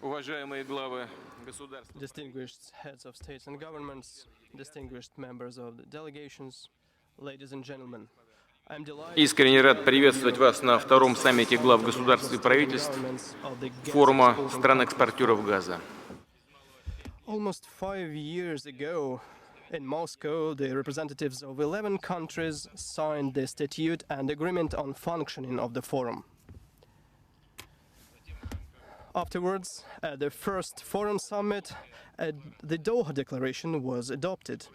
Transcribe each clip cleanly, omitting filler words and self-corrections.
Уважаемые главы государств. Distinguished heads of states and governments, distinguished members of the delegations, ladies and gentlemen, I'm delighted Искренне to рад welcome приветствовать you вас на at this втором second саммите глав forum of государств the и state and правительств governments of the gas форума exporting countries стран-экспортеров forum. газа. Almost 5 years ago, in Moscow, the representatives of 11 countries signed the statute and agreement on functioning of the forum. Afterwards, at the first foreign summit, the Doha Declaration was adopted,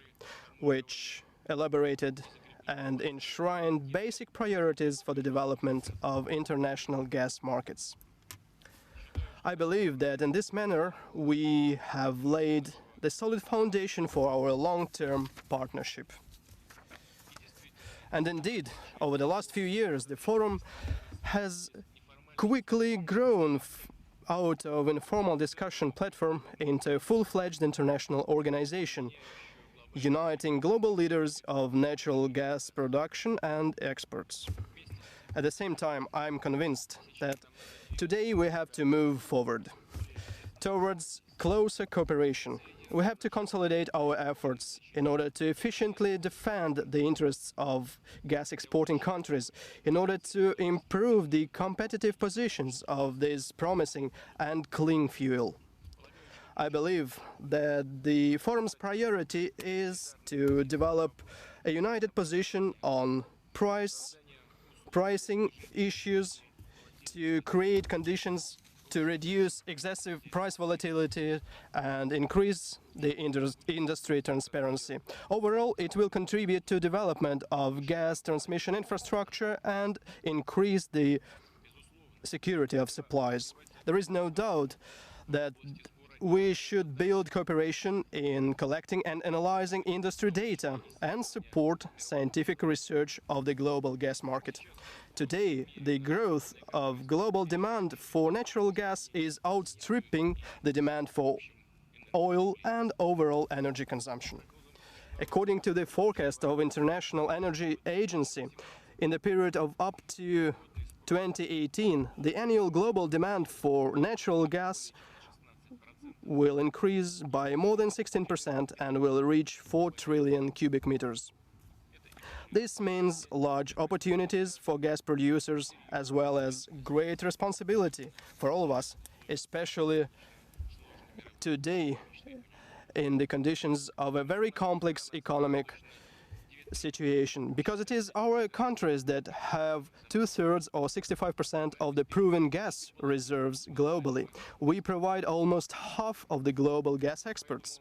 which elaborated and enshrined basic priorities for the development of international gas markets. I believe that in this manner we have laid the solid foundation for our long-term partnership. And indeed, over the last few years, the forum has quickly grown out of informal discussion platform into a full-fledged international organization, uniting global leaders of natural gas production and exports. At the same time, I'm convinced that today we have to move forward towards closer cooperation. We have to consolidate our efforts in order to efficiently defend the interests of gas exporting countries, in order to improve the competitive positions of this promising and clean fuel. I believe that the forum's priority is to develop a united position on pricing issues, to create conditions to reduce excessive price volatility and increase the industry transparency. Overall, it will contribute to development of gas transmission infrastructure and increase the security of supplies. There is no doubt that we should build cooperation in collecting and analyzing industry data and support scientific research of the global gas market. Today, the growth of global demand for natural gas is outstripping the demand for oil and overall energy consumption. According to the forecast of International Energy Agency, in the period of up to 2018, the annual global demand for natural gas will increase by more than 16% and will reach 4 trillion cubic meters. This means large opportunities for gas producers as well as great responsibility for all of us, especially today in the conditions of a very complex economic situation, because it is our countries that have 2/3 or 65% of the proven gas reserves globally. We provide almost half of the global gas exports.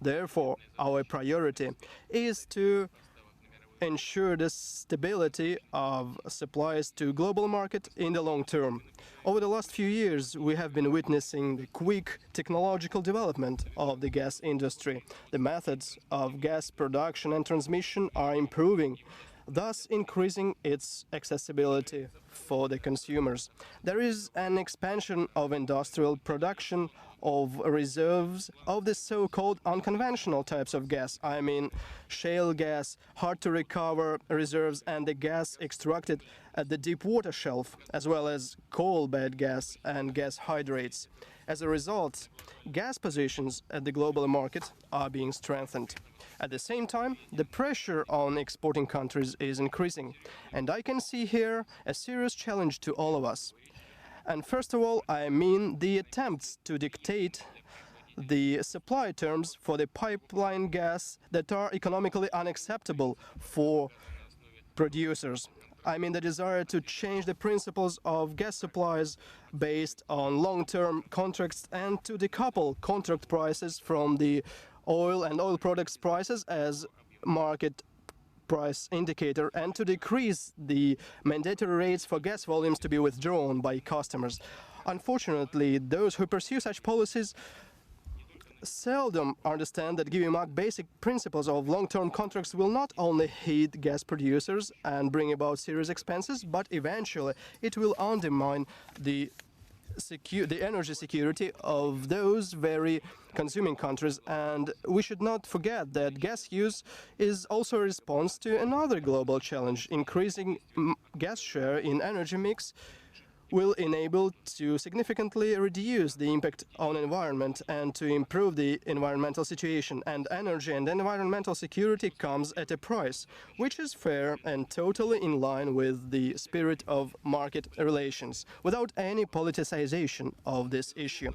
Therefore, our priority is to ensure the stability of supplies to global market in the long term. Over the last few years, we have been witnessing the quick technological development of the gas industry. The methods of gas production and transmission are improving, thus increasing its accessibility for the consumers. There is an expansion of industrial production of reserves of the so-called unconventional types of gas. I mean shale gas, hard-to-recover reserves, and the gas extracted at the deep water shelf, as well as coal bed gas and gas hydrates. As a result, gas positions at the global market are being strengthened. At the same time, the pressure on exporting countries is increasing, and I can see here a serious challenge to all of us. And first of all, I mean the attempts to dictate the supply terms for the pipeline gas that are economically unacceptable for producers. I mean the desire to change the principles of gas supplies based on long-term contracts and to decouple contract prices from the oil and oil products prices as market price indicator, and to decrease the mandatory rates for gas volumes to be withdrawn by customers. Unfortunately, those who pursue such policies seldom understand that giving up basic principles of long-term contracts will not only hit gas producers and bring about serious expenses, but eventually it will undermine the energy security of those very consuming countries. And we should not forget that gas use is also a response to another global challenge, increasing gas share in energy mix, will enable to significantly reduce the impact on environment and to improve the environmental situation. And energy and environmental security comes at a price, which is fair and totally in line with the spirit of market relations, without any politicization of this issue.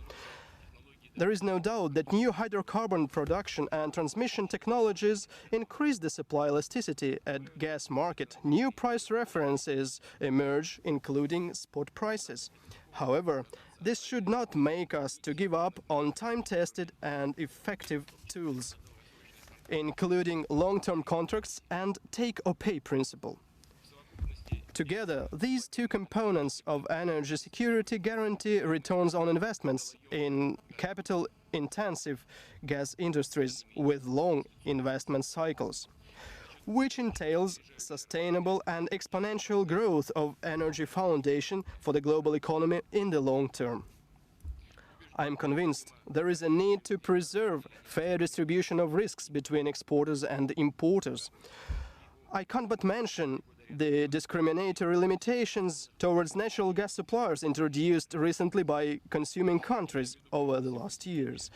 There is no doubt that new hydrocarbon production and transmission technologies increase the supply elasticity at gas market. New price references emerge, including spot prices. However, this should not make us to give up on time-tested and effective tools, including long-term contracts and take-or-pay principle. Together, these two components of energy security guarantee returns on investments in capital-intensive gas industries with long investment cycles, which entails sustainable and exponential growth of energy foundation for the global economy in the long term. I am convinced there is a need to preserve fair distribution of risks between exporters and importers. I can't but mention the discriminatory limitations towards natural gas suppliers introduced recently by consuming countries over the last years.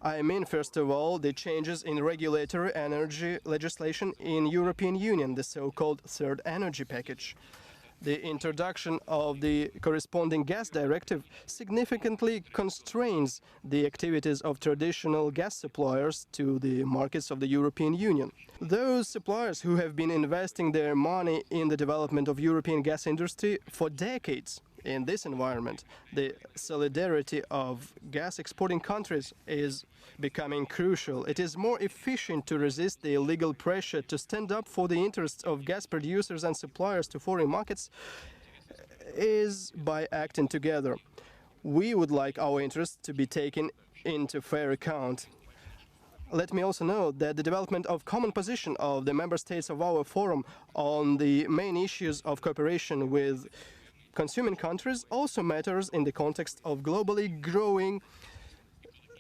I mean, first of all, the changes in regulatory energy legislation in European Union, the so-called Third Energy Package. The introduction of the corresponding gas directive significantly constrains the activities of traditional gas suppliers to the markets of the European Union. Those suppliers who have been investing their money in the development of European gas industry for decades in this environment, the solidarity of gas exporting countries is becoming crucial. It is more efficient to resist the illegal pressure to stand up for the interests of gas producers and suppliers to foreign markets is by acting together. We would like our interests to be taken into fair account. Let me also note that the development of common position of the member states of our forum on the main issues of cooperation with consuming countries also matters in the context of globally growing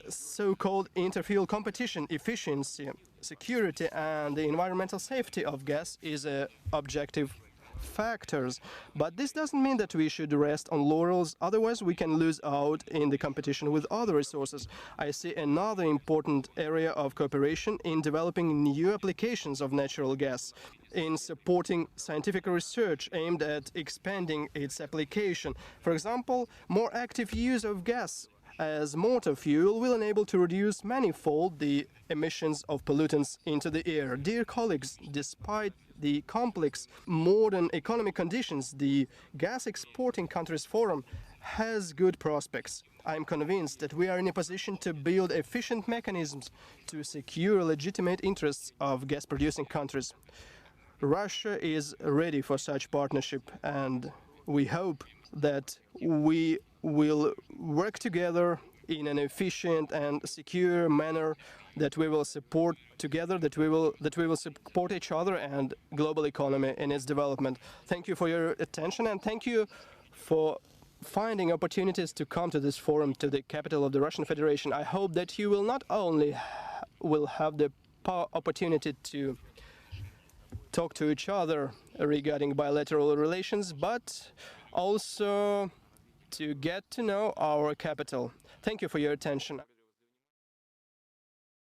so-called interfield competition. Efficiency, security and the environmental safety of gas is objective factors. But this doesn't mean that we should rest on laurels, otherwise we can lose out in the competition with other resources. I see another important area of cooperation in developing new applications of natural gas, in supporting scientific research aimed at expanding its application. For example, more active use of gas as motor fuel will enable to reduce manifold the emissions of pollutants into the air. Dear colleagues, despite the complex modern economic conditions, the Gas Exporting Countries Forum has good prospects. I am convinced that we are in a position to build efficient mechanisms to secure legitimate interests of gas-producing countries. Russia is ready for such partnership, and we hope that we will work together in an efficient and secure manner, that we will support together, that we will support each other and global economy in its development. Thank you for your attention, and thank you for finding opportunities to come to this forum, to the capital of the Russian Federation. I hope that you will not only have the opportunity to talk to each other regarding bilateral relations, but also to get to know our capital. Thank you for your attention.